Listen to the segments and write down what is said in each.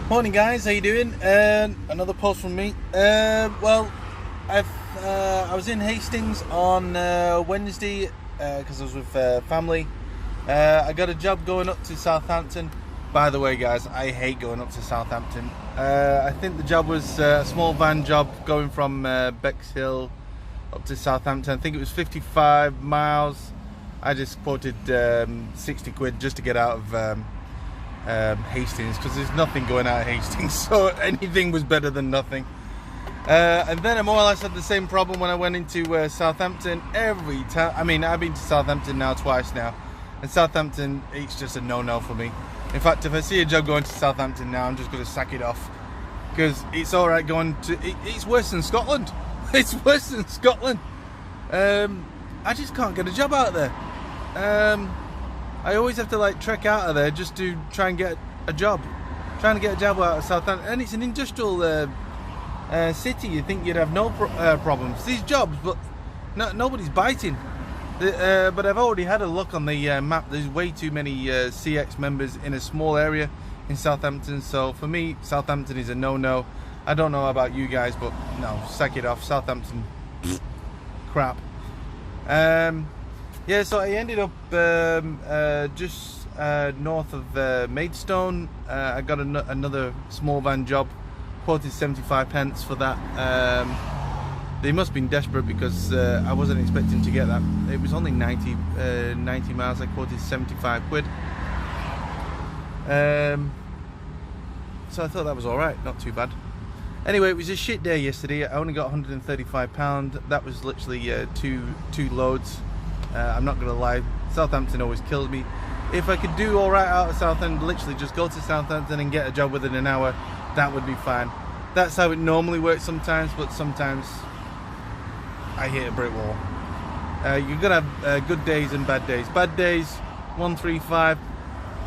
Morning guys, how you doing? Another post from me. Well, I was in Hastings on Wednesday because I was with family. I got a job going up to Southampton. By the way guys, I hate going up to Southampton. I think the job was a small van job going from Bexhill up to Southampton. I think it was 55 miles. I just quoted 60 quid just to get out of Hastings, because there's nothing going out of Hastings, so anything was better than nothing. And then I more or less had the same problem when I went into Southampton. Every time, I mean, I've been to Southampton now twice now, and Southampton, it's just a no-no for me. In fact, if I see a job going to Southampton now, I'm just going to sack it off, because it's alright going to, it's worse than Scotland. It's worse than Scotland. I just can't get a job out there. I always have to like trek out of there just to try and get a job. Trying to get a job out of Southampton, and it's an industrial city. You think you'd have no problems. These jobs, but nobody's biting. But I've already had a look on the map. There's way too many CX members in a small area in Southampton. So for me, Southampton is a no-no. I don't know about you guys, but no, sack it off. Southampton, crap. Yeah, so I ended up just north of Maidstone. I got another small van job, quoted 75 pence for that. They must have been desperate, because I wasn't expecting to get that. It was only 90 miles. I quoted 75 quid. So I thought that was alright, not too bad. Anyway, it was a shit day yesterday. I only got £135. That was literally two loads. I'm not gonna lie, Southampton always kills me. If I could do alright out of Southampton, literally just go to Southampton and get a job within an hour, that would be fine. That's how it normally works sometimes, but sometimes I hit a brick wall. You're gonna have good days and bad days. Bad days, 135,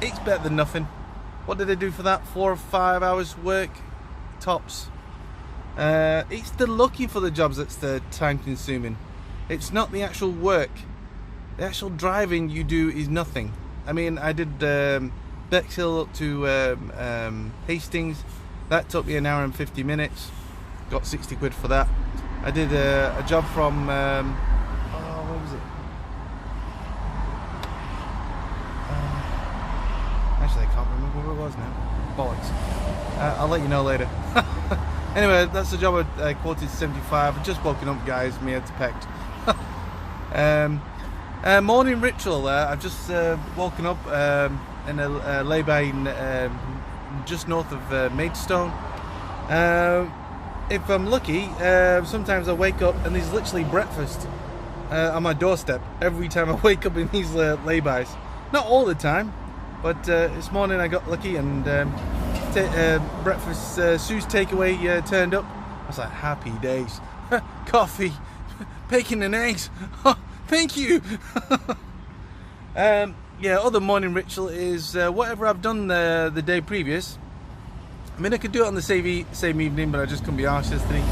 it's better than nothing. What did I do for that? 4 or 5 hours work, tops. It's the looking for the jobs that's the time consuming. It's not the actual work. The actual driving you do is nothing. I mean, I did Bexhill up to Hastings. That took me an hour and 50 minutes. Got 60 quid for that. I did a job from, where was it? Actually, I can't remember where it was now. Bollocks. I'll let you know later. Anyway, that's the job I quoted 75. I've just woken up, guys. My head's pecked. Morning ritual. I've just woken up in a lay-by just north of Maidstone. If I'm lucky, sometimes I wake up and there's literally breakfast on my doorstep every time I wake up in these lay-bys. Not all the time, but this morning I got lucky and breakfast, Sue's takeaway turned up. I was like, happy days. Coffee, bacon and eggs. Thank you. Yeah, other morning ritual is whatever I've done the day previous. I mean, I could do it on the same evening, but I just couldn't be arsed yesterday.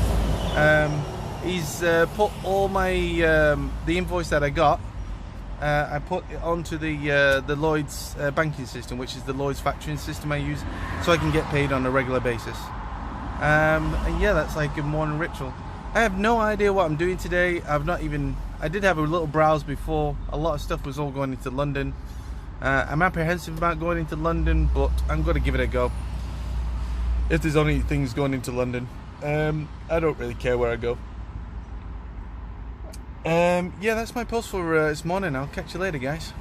He's put all my the invoice that I got. I put it onto the Lloyd's banking system, which is the Lloyd's factoring system I use, so I can get paid on a regular basis. And yeah, that's like a morning ritual. I have no idea what I'm doing today. I did have a little browse before. A lot of stuff was all going into London. I'm apprehensive about going into London, but I'm going to give it a go. If there's only things going into London, I don't really care where I go. Yeah, that's my post for this morning. I'll catch you later, guys.